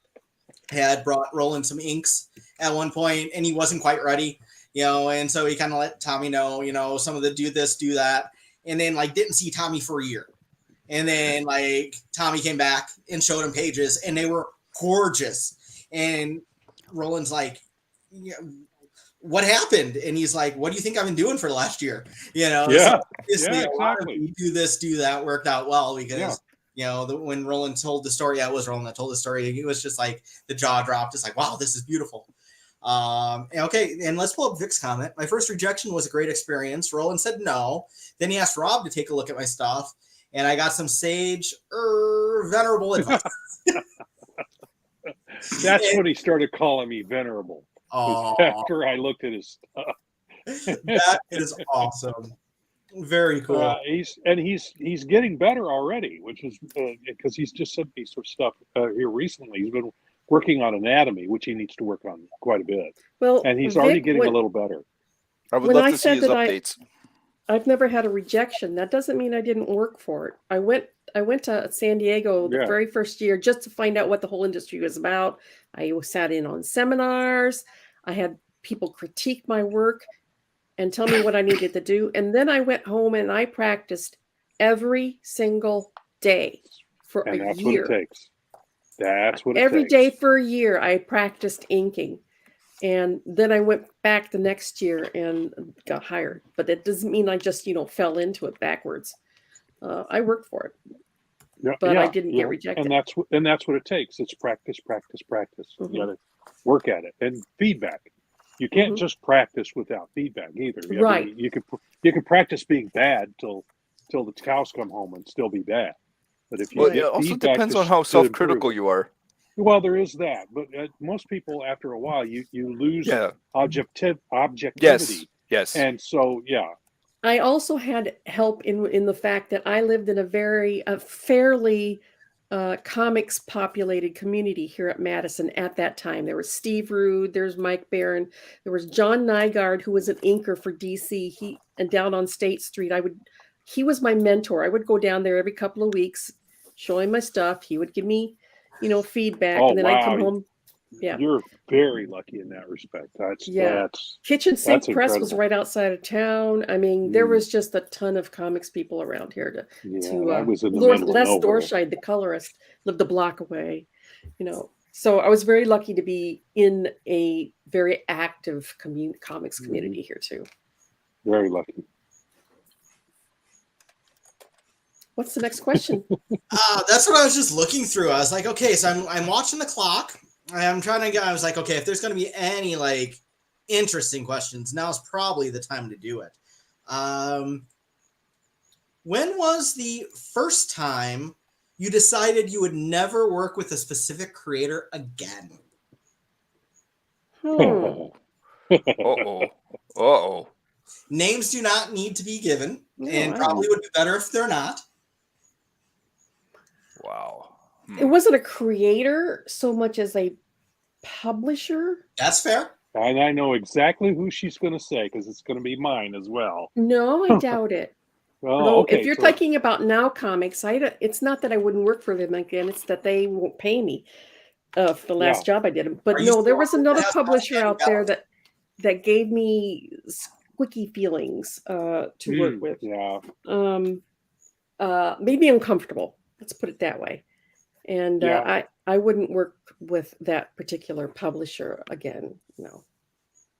had brought Roland some inks at one point and he wasn't quite ready, and so he kind of let Tommy know, some of the do this, do that. And then didn't see Tommy for a year. And then Tommy came back and showed him pages and they were gorgeous. And Roland's like, what happened? And he's like, what do you think I've been doing for the last year? Yeah. So obviously Yeah, a lot of exactly. do this, do that worked out well because when Roland told the story, it was Roland that told the story. It was just like the jaw dropped. It's like, wow, this is beautiful. Okay, and let's pull up Vic's comment. My first rejection was a great experience. Roland said no. Then he asked Rob to take a look at my stuff, and I got some sage, venerable advice. That's when he started calling me venerable. After I looked at his stuff. That is awesome. Very cool. He's getting better already, which is because he's just sent me some stuff here recently. He's been working on anatomy, which he needs to work on quite a bit. Well, and he's Vic, already getting a little better. I would love to see his updates. I've never had a rejection. That doesn't mean I didn't work for it. I went to San Diego the Yeah. very first year just to find out what the whole industry was about. I sat in on seminars. I had people critique my work and tell me what I needed to do. And then I went home and I practiced every single day for And a that's year. what it takes. That's what it Every takes. day for a year, I practiced inking. And then I went back the next year and got hired. But that doesn't mean I just, fell into it backwards. I worked for it, Yeah, but I yeah, didn't you get know, rejected. and that's what it takes. It's practice, practice, practice. Mhm. You got to work at it and feedback. You can't Mhm. just practice without feedback either. I mean, Right. you can practice being bad till the cows come home and still be bad. But if you Well, Right. it get also feedback depends to, on how to improve self-critical it. you are. Well, there is that, but most people after a while you lose Yeah. objectivity, Yes. and so yeah, I also had help in the fact that I lived in a fairly comics populated community here at Madison at that time. There was Steve Rude, there's Mike Barron, there was John Nygaard, who was an inker for DC. And down on State Street, he was my mentor. I would go down there every couple of weeks, show him my stuff. He would give me, feedback, oh and then I'd come wow, home. Yeah. you're very lucky in that respect. Yeah. Kitchen That's Sink Press was incredible. right outside of town. I mean, there Mm. was just a ton of comics people around here Yeah, I was in the Lord middle of Les nowhere. Dorscheid, the colorist, lived a block away, So I was very lucky to be in a very active comics community here too. Very lucky. What's the next question? That's what I was just looking through. I was like, okay, so I'm watching the clock. I'm trying to get. I was like, okay, if there's going to be any interesting questions, now's probably the time to do it. When was the first time you decided you would never work with a specific creator again? Uh-oh. Names do not need to be given, No, and I probably would be better if they're not. Wow. It wasn't a creator so much as a publisher. That's fair. And I know exactly who she's going to say because it's going to be mine as well. No, I doubt it. Well, No, okay, if you're so- thinking about Now Comics, it's not that I wouldn't work for them again. It's that they won't pay me for the last job I did. But Are you no, there sure was another that has publisher out there outstanding that gave me squicky feelings to work with. Yeah. Made me uncomfortable. Let's put it that way. And Yeah. I wouldn't work with that particular publisher again. No.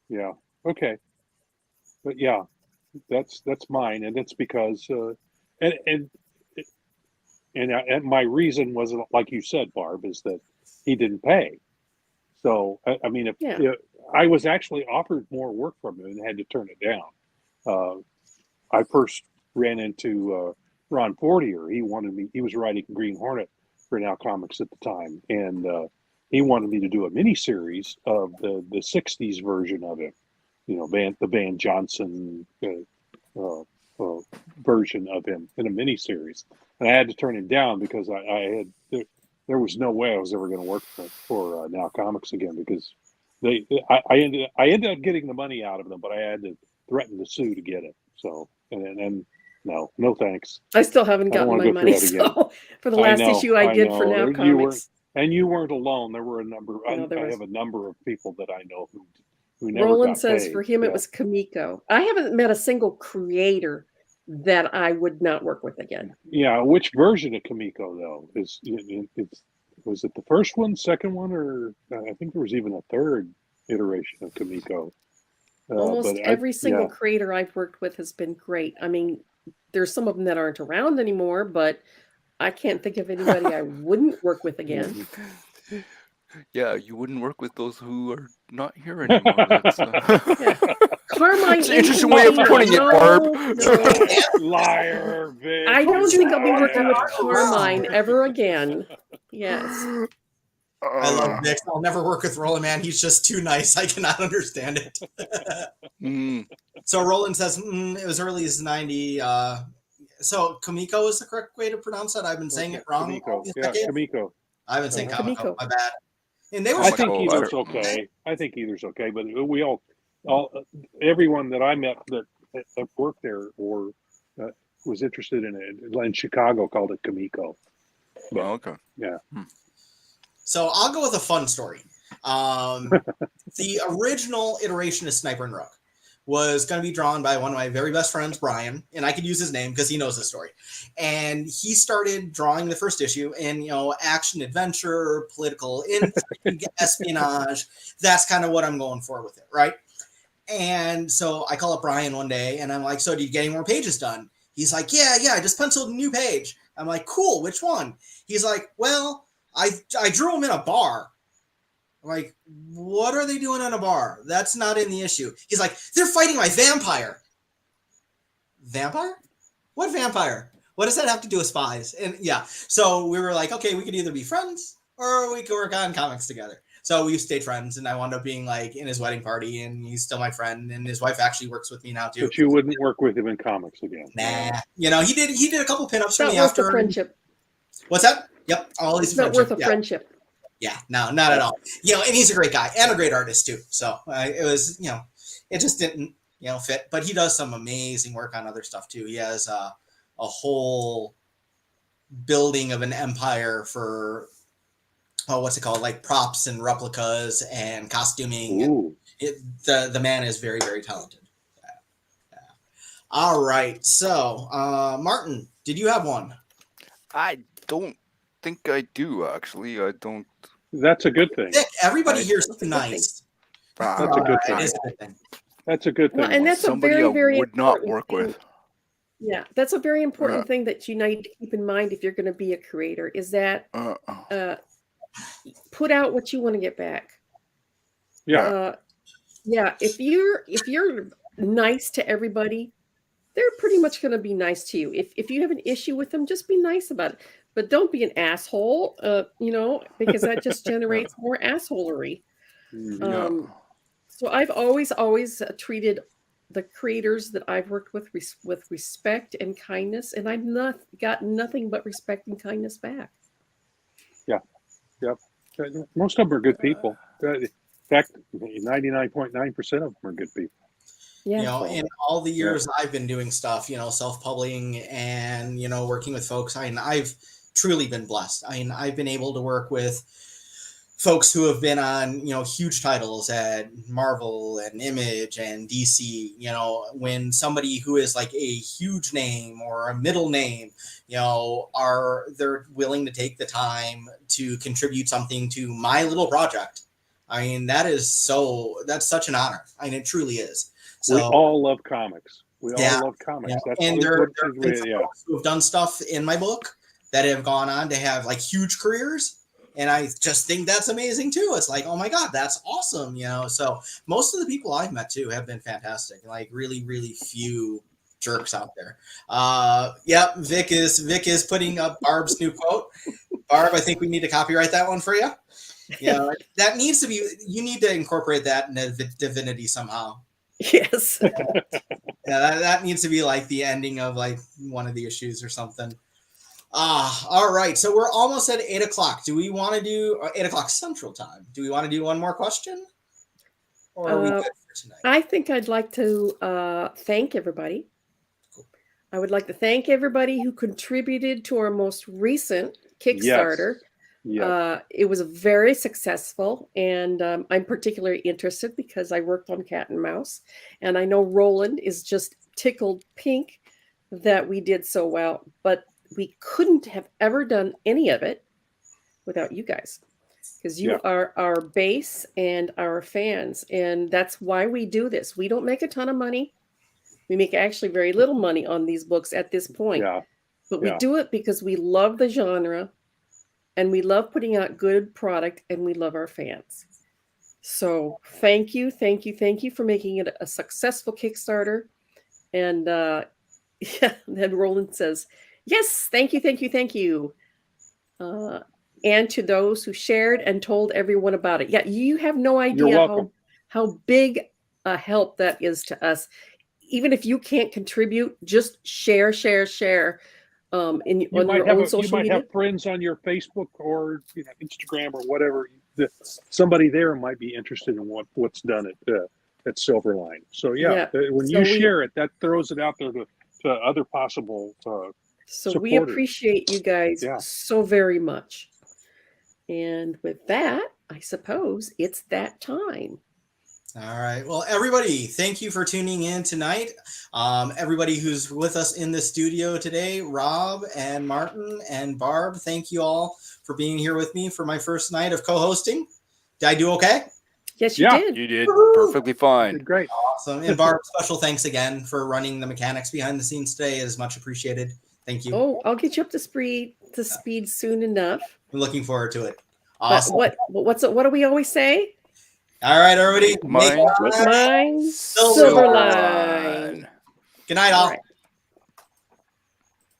Yeah. Okay. But yeah, that's mine, and it's because and my reason was, like you said, Barb, is that he didn't pay. So I mean, if I was actually offered more work from him and had to turn it down. I first ran into Ron Fortier. He was writing Green Hornet for Now Comics at the time, and he wanted me to do a miniseries of the '60s version of him. The Van Johnson version of him in a miniseries, and I had to turn him down because there was no way I was ever going to work for Now Comics again, because I ended up getting the money out of them, but I had to threaten to sue to get it. So and no thanks. I still haven't I don't gotten wanna my go through money. that again. So for the last issue I did for Now Comics. You weren't alone. There were a number. I was. have a number of people that I know who never Roland got says paid. for him it was Kamiko. I haven't met a single creator that I would not work with again. Yeah, which version of Kamiko though was it the first one, second one, or I think there was even a third iteration of Kamiko. Almost every single creator I've worked with has been great. I mean, there's some of them that aren't around anymore, but I can't think of anybody I wouldn't work with again. Yeah, you wouldn't work with those who are not here anymore. That's, Carmine, it's an interesting way of putting it, Barb. Liar, bitch. I don't think I'll be working with Carmine ever again. Yes. I love Vic. I'll never work with Roland, man. He's just too nice. I cannot understand it. So Roland says it was early as 90. So Kamiko is the correct way to pronounce that. I've been saying it wrong. Kamiko. Yeah, Kamiko. I've been saying Kamiko. Kamiko. My bad. And they were. I think either's okay. But we all everyone that I met that that worked there or was interested in it in Chicago called it Kamiko. But, okay. Yeah. So I'll go with a fun story. The original iteration of Sniper and Rook was going to be drawn by one of my very best friends, Brian, and I could use his name because he knows the story. And he started drawing the first issue in, action, adventure, political intrigue, espionage. That's kind of what I'm going for with it, right? And so I call up Brian one day and I'm like, so did you get any more pages done? He's like, yeah, I just penciled a new page. I'm like, cool, which one? He's like, well, I drew him in a bar. I'm like, what are they doing in a bar? That's not in the issue. He's like, they're fighting my vampire. Vampire? What vampire? What does that have to do with spies? And yeah, so we were like, okay, we could either be friends or we could work on comics together. So we stayed friends, and I wound up being like in his wedding party, and he's still my friend, and his wife actually works with me now too. But you wouldn't work with him in comics again. Nah, he did a couple pinups for Not me worth after the friendship. What's that? Yep, all these It's not worth a friendship. Yeah, no, not at all. And he's a great guy and a great artist too. So it was, it just didn't, fit. But he does some amazing work on other stuff too. He has a whole building of an empire for, what's it called? Like props and replicas and costuming. Ooh. The man is very, very talented. Yeah. All right. So, Martin, did you have one? I don't think I do, actually. I don't. That's a good thing. Vic, everybody here is nice. That's a good thing. It is a good thing. That's a good thing. Well, and that's Somebody a very, I very would not important work thing. with. Yeah, that's a very important thing that you need to keep in mind if you're going to be a creator, is that put out what you want to get back. Yeah. If you're nice to everybody, they're pretty much going to be nice to you. If you have an issue with them, just be nice about it. But don't be an asshole, because that just generates more assholery. So I've always treated the creators that I've worked with respect and kindness, and I've got nothing but respect and kindness back. Yeah. Yep. Most of them are good people. In fact, 99.9% of them are good people. Yeah. In all the years I've been doing stuff, self-publishing and, working with folks, I've truly been blessed. I've been able to work with folks who have been on, huge titles at Marvel and Image and DC, when somebody who is like a huge name or a middle name, they're willing to take the time to contribute something to my little project. That's such an honor. It truly is. So, we all love comics. We all love comics. That's and there are folks who have done stuff in my book that have gone on to have like huge careers. And I just think that's amazing too. It's like, oh my God, that's awesome. So most of the people I've met too have been fantastic. Like really, really few jerks out there. Vic is putting up Barb's new quote. Barb, I think we need to copyright that one for you. That needs to be, you need to incorporate that in Divinity somehow. Yes. That needs to be like the ending of like one of the issues or something. All right. So we're almost at 8 o'clock. Do we want to do 8 o'clock Central Time? Do we want to do one more question? Or are we good for tonight? I think I'd like to thank everybody. Cool. I would like to thank everybody who contributed to our most recent Kickstarter. Yes. It was very successful, and I'm particularly interested because I worked on Cat and Mouse, and I know Roland is just tickled pink that we did so well, but we couldn't have ever done any of it without you guys, because you are our base and our fans, and that's why we do this. We don't make a ton of money. We make actually very little money on these books at this point, but we do it because we love the genre. And we love putting out good product, and we love our fans. So thank you for making it a successful Kickstarter. And then Roland says, yes, thank you. And to those who shared and told everyone about it. Yeah, you have no idea how big a help that is to us. Even if you can't contribute, just share. On your own social media. You might have friends on your Facebook or Instagram or whatever. Somebody there might be interested in what's done at at Silverline. So Yeah. when So you we- share it, that throws it out there to other possible So we supporters. appreciate you guys Yeah. so very much. And with that, I suppose it's that time. All right. Well, everybody, thank you for tuning in tonight. Everybody who's with us in the studio today, Rob and Martin and Barb, thank you all for being here with me for my first night of co-hosting. Did I do okay? Yes, you Yeah. did. You did Woohoo! perfectly fine. Did great. Awesome. And Barb, special thanks again for running the mechanics behind the scenes today. It is much appreciated. Thank you. Oh, I'll get you up to speed soon enough. I'm looking forward to it. But Awesome. what do we always say? All right, everybody. Mine. Make Mine Silverline. Silverline. Good night, all. All right.